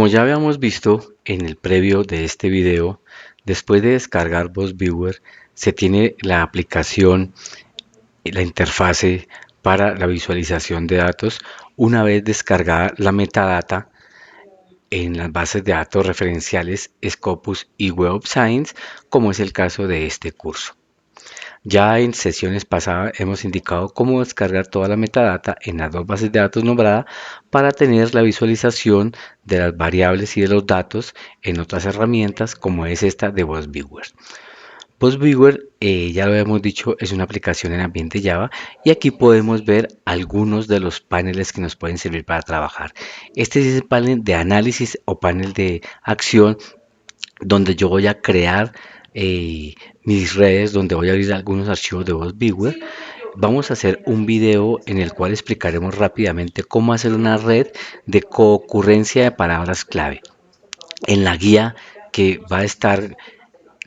ya habíamos visto en el previo de este video, después de descargar Boss Viewer, se tiene la aplicación, la interfase para la visualización de datos. Una vez descargada la metadata en las bases de datos referenciales Scopus y Web of Science, como es el caso de este curso. Ya en sesiones pasadas hemos indicado cómo descargar toda la metadata en las dos bases de datos nombradas para tener la visualización de las variables y de los datos en otras herramientas como es esta de BuzzViewer. BuzzViewer, ya lo hemos dicho, es una aplicación en ambiente Java y aquí podemos ver algunos de los paneles que nos pueden servir para trabajar. Este es el panel de análisis o panel de acción donde yo voy a crear mis redes, donde voy a abrir algunos archivos de BuzzViewer. Vamos a hacer un video en el cual explicaremos rápidamente cómo hacer una red de concurrencia de palabras clave. En la guía que va a estar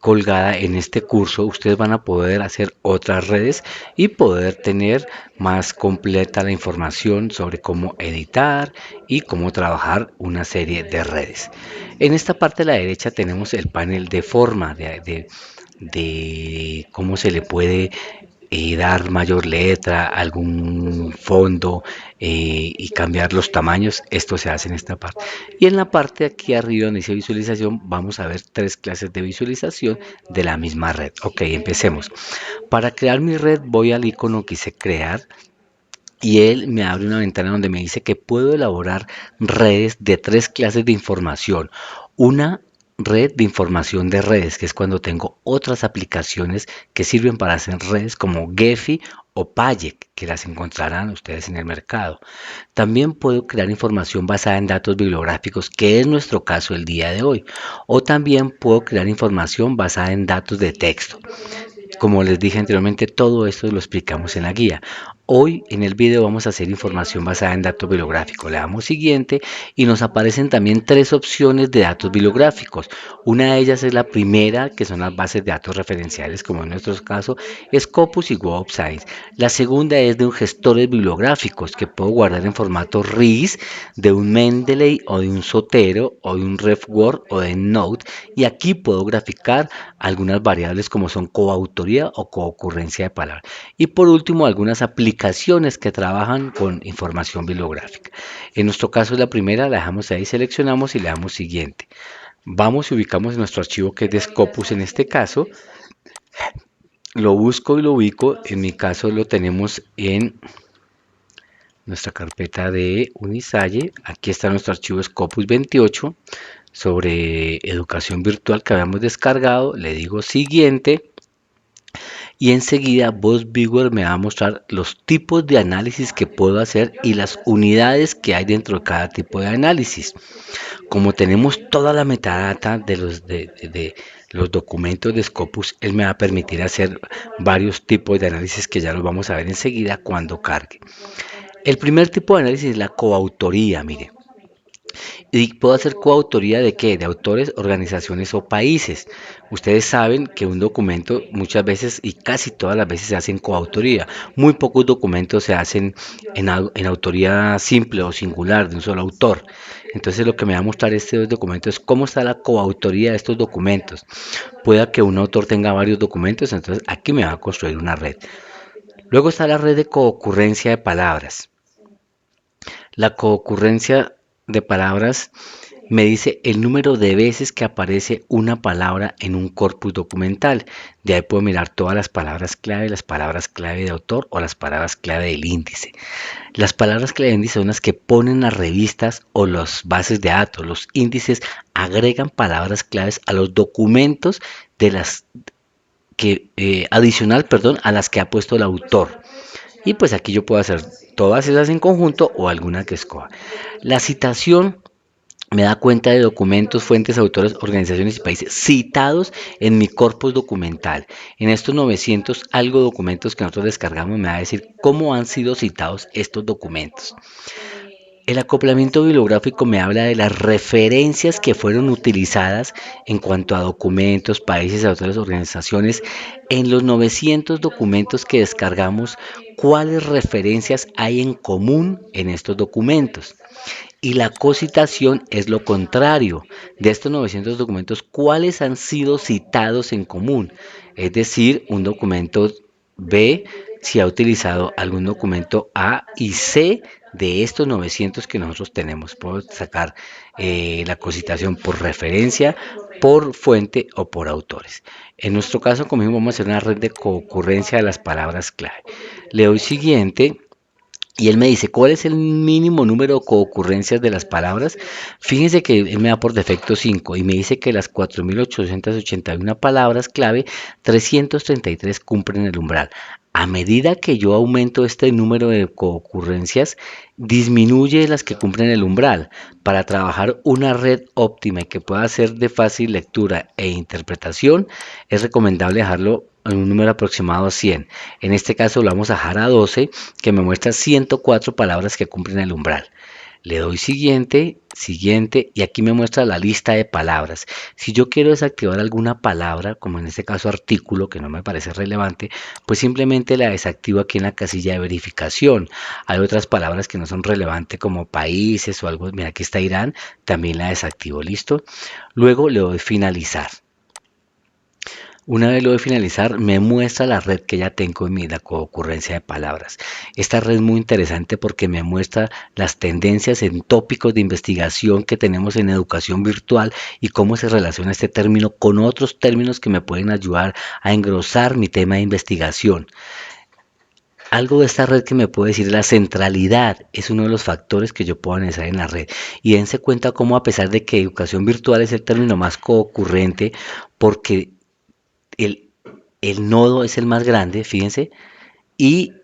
colgada en este curso, ustedes van a poder hacer otras redes y poder tener más completa la información sobre cómo editar y cómo trabajar una serie de redes. En esta parte de la derecha tenemos el panel de forma de cómo se le puede dar mayor letra, algún fondo y cambiar los tamaños. Esto se hace en esta parte. Y en la parte aquí arriba donde dice visualización vamos a ver tres clases de visualización de la misma red. Ok, empecemos. Para crear mi red voy al icono que dice crear y él me abre una ventana donde me dice que puedo elaborar redes de tres clases de información. Una red de información de redes, que es cuando tengo otras aplicaciones que sirven para hacer redes como Gephi o Payek, que las encontrarán ustedes en el mercado. También puedo crear información basada en datos bibliográficos, que es nuestro caso el día de hoy. O también puedo crear información basada en datos de texto. Como les dije anteriormente, todo esto lo explicamos en la guía. Hoy en el video vamos a hacer información basada en datos bibliográficos. Le damos siguiente y nos aparecen también tres opciones de datos bibliográficos. Una de ellas es la primera, que son las bases de datos referenciales, como en nuestro caso, Scopus y Web of Science. La segunda es de un gestores bibliográficos que puedo guardar en formato RIS, de un Mendeley o de un Zotero o de un RefWord o de Node. Y aquí puedo graficar algunas variables como son coautoría o coocurrencia de palabras. Y por último, algunas aplicaciones que trabajan con información bibliográfica. En nuestro caso es la primera, la dejamos ahí, seleccionamos y le damos siguiente. Vamos y ubicamos nuestro archivo que es de Scopus en este caso. Lo busco y lo ubico. En mi caso lo tenemos en nuestra carpeta de Unisalle. Aquí está nuestro archivo Scopus 28 sobre educación virtual que habíamos descargado. Le digo siguiente. Y enseguida BuzzViewer me va a mostrar los tipos de análisis que puedo hacer y las unidades que hay dentro de cada tipo de análisis. Como tenemos toda la metadata de los documentos de Scopus, él me va a permitir hacer varios tipos de análisis que ya los vamos a ver enseguida cuando cargue. El primer tipo de análisis es la coautoría, mire. ¿Y puedo hacer coautoría de qué? De autores, organizaciones o países. Ustedes saben que un documento muchas veces y casi todas las veces se hace en coautoría. Muy pocos documentos se hacen en autoría simple o singular de un solo autor. Entonces lo que me va a mostrar este documento es cómo está la coautoría de estos documentos. Pueda que un autor tenga varios documentos, entonces aquí me va a construir una red. Luego está la red de coocurrencia de palabras. La coocurrencia de palabras me dice el número de veces que aparece una palabra en un corpus documental. De ahí puedo mirar todas las palabras clave de autor o las palabras clave del índice. Las palabras clave del índice son las que ponen las revistas o las bases de datos. Los índices agregan palabras claves a los documentos de las que adicional, perdón, a las que ha puesto el autor. Y pues aquí yo puedo hacer todas esas en conjunto o alguna que escoja. La citación me da cuenta de documentos, fuentes, autores, organizaciones y países citados en mi corpus documental. En estos 900 algo documentos que nosotros descargamos me va a decir cómo han sido citados estos documentos. El acoplamiento bibliográfico me habla de las referencias que fueron utilizadas en cuanto a documentos, países, a otras organizaciones. En los 900 documentos que descargamos, ¿cuáles referencias hay en común en estos documentos? Y la cocitación es lo contrario. De estos 900 documentos, ¿cuáles han sido citados en común? Es decir, un documento B si ha utilizado algún documento A y C de estos 900 que nosotros tenemos. Puedo sacar la cocitación por referencia, por fuente o por autores. En nuestro caso, como dijimos, vamos a hacer una red de concurrencia de las palabras clave. Le doy siguiente y él me dice, ¿cuál es el mínimo número de coocurrencias de las palabras? Fíjense que él me da por defecto 5 y me dice que las 4.881 palabras clave, 333 cumplen el umbral. A medida que yo aumento este número de coocurrencias, disminuye las que cumplen el umbral. Para trabajar una red óptima y que pueda ser de fácil lectura e interpretación, es recomendable dejarlo en un número aproximado a 100. En este caso lo vamos a dejar a 12, que me muestra 104 palabras que cumplen el umbral. Le doy siguiente, siguiente, y aquí me muestra la lista de palabras. Si yo quiero desactivar alguna palabra, como en este caso artículo, que no me parece relevante, pues simplemente la desactivo aquí en la casilla de verificación. Hay otras palabras que no son relevantes como países o algo, mira aquí está Irán, también la desactivo, listo. Luego le doy finalizar. Una vez lo de finalizar, me muestra la red que ya tengo en la concurrencia de palabras. Esta red es muy interesante porque me muestra las tendencias en tópicos de investigación que tenemos en educación virtual y cómo se relaciona este término con otros términos que me pueden ayudar a engrosar mi tema de investigación. Algo de esta red que me puede decir la centralidad es uno de los factores que yo puedo analizar en la red. Y dense cuenta cómo a pesar de que educación virtual es el término más concurrente, porque el, el nodo es el más grande, fíjense, y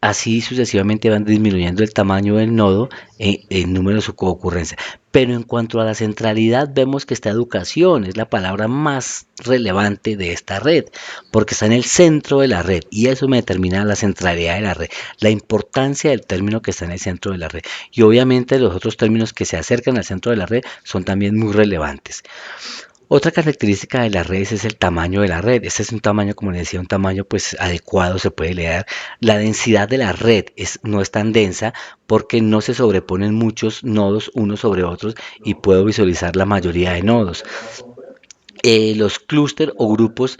así sucesivamente van disminuyendo el tamaño del nodo en número de su coocurrencia. Pero en cuanto a la centralidad, vemos que esta educación es la palabra más relevante de esta red, porque está en el centro de la red y eso me determina la centralidad de la red, la importancia del término que está en el centro de la red. Y obviamente los otros términos que se acercan al centro de la red son también muy relevantes. Otra característica de las redes es el tamaño de la red. Este es un tamaño, como les decía, un tamaño pues adecuado, se puede leer. La densidad de la red no es tan densa porque no se sobreponen muchos nodos unos sobre otros y puedo visualizar la mayoría de nodos. Los clústeres o grupos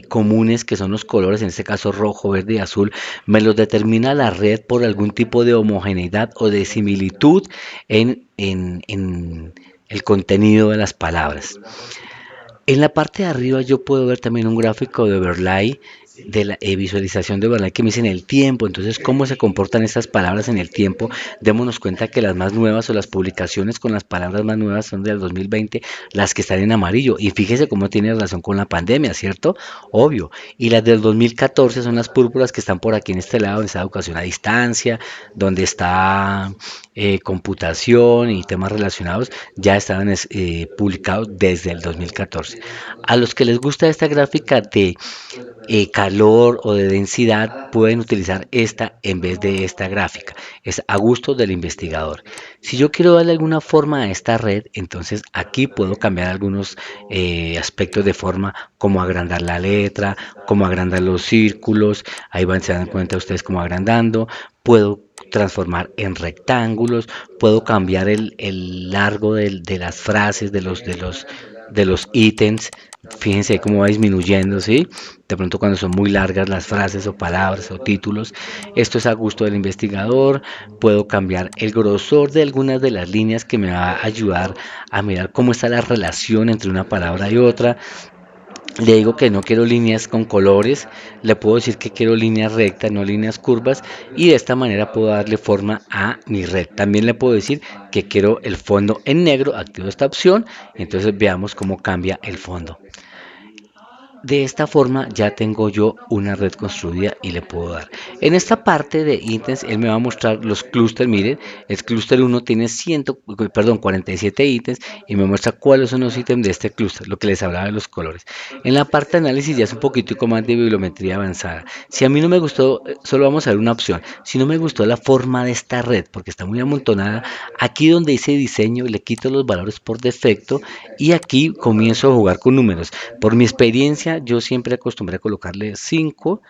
comunes que son los colores, en este caso rojo, verde y azul, me los determina la red por algún tipo de homogeneidad o de similitud en el contenido de las palabras. En la parte de arriba yo puedo ver también un gráfico de overlay, de la visualización de overlay que me dice en el tiempo, entonces cómo se comportan estas palabras en el tiempo. Démonos cuenta que las más nuevas o las publicaciones con las palabras más nuevas son del 2020, las que están en amarillo. Y fíjese cómo tiene relación con la pandemia, ¿cierto? Obvio. Y las del 2014 son las púrpuras que están por aquí en este lado, donde está educación a distancia, donde está computación y temas relacionados, ya estaban publicados desde el 2014. A los que les gusta esta gráfica de calor o de densidad pueden utilizar esta en vez de esta gráfica. Es a gusto del investigador. Si yo quiero darle alguna forma a esta red, entonces aquí puedo cambiar algunos aspectos de forma, como agrandar la letra, como agrandar los círculos. Ahí se dan cuenta ustedes cómo agrandando. Puedo transformar en rectángulos, puedo cambiar el largo de las frases, de los ítems. Fíjense cómo va disminuyendo, ¿sí? De pronto cuando son muy largas las frases o palabras o títulos. Esto es a gusto del investigador. Puedo cambiar el grosor de algunas de las líneas que me va a ayudar a mirar cómo está la relación entre una palabra y otra. Le digo que no quiero líneas con colores, le puedo decir que quiero líneas rectas, no líneas curvas, y de esta manera puedo darle forma a mi red. También le puedo decir que quiero el fondo en negro, activo esta opción, entonces veamos cómo cambia el fondo. De esta forma ya tengo yo una red construida y le puedo dar. En esta parte de ítems, él me va a mostrar los clústeres. Miren, el clúster uno tiene 47 ítems y me muestra cuáles son los ítems de este clúster, lo que les hablaba de los colores. En la parte de análisis ya es un poquitico más de bibliometría avanzada. Si a mí no me gustó, solo vamos a ver una opción. Si no me gustó la forma de esta red, porque está muy amontonada, aquí donde dice diseño le quito los valores por defecto y aquí comienzo a jugar con números. Por mi experiencia, yo siempre acostumbré a colocarle 5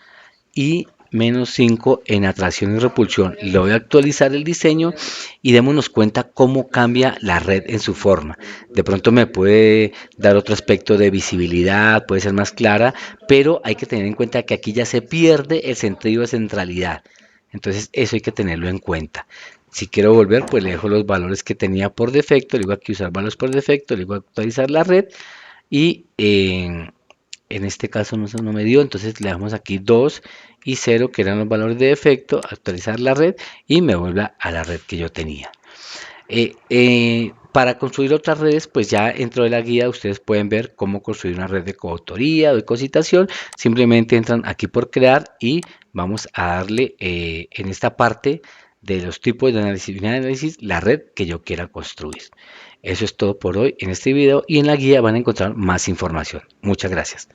y -5 en atracción y repulsión. Le voy a actualizar el diseño y démonos cuenta cómo cambia la red en su forma. De pronto me puede dar otro aspecto de visibilidad, puede ser más clara, pero hay que tener en cuenta que aquí ya se pierde el sentido de centralidad. Entonces eso hay que tenerlo en cuenta. Si quiero volver, pues le dejo los valores que tenía por defecto, le digo aquí usar valores por defecto, le digo actualizar la red y en este caso no me dio, entonces le damos aquí 2 y 0 que eran los valores de defecto, actualizar la red y me vuelve a la red que yo tenía. Para construir otras redes, pues ya dentro de la guía ustedes pueden ver cómo construir una red de coautoría o de cocitación. Simplemente entran aquí por crear y vamos a darle en esta parte de los tipos de análisis la red que yo quiera construir. Eso es todo por hoy en este video y en la guía van a encontrar más información. Muchas gracias.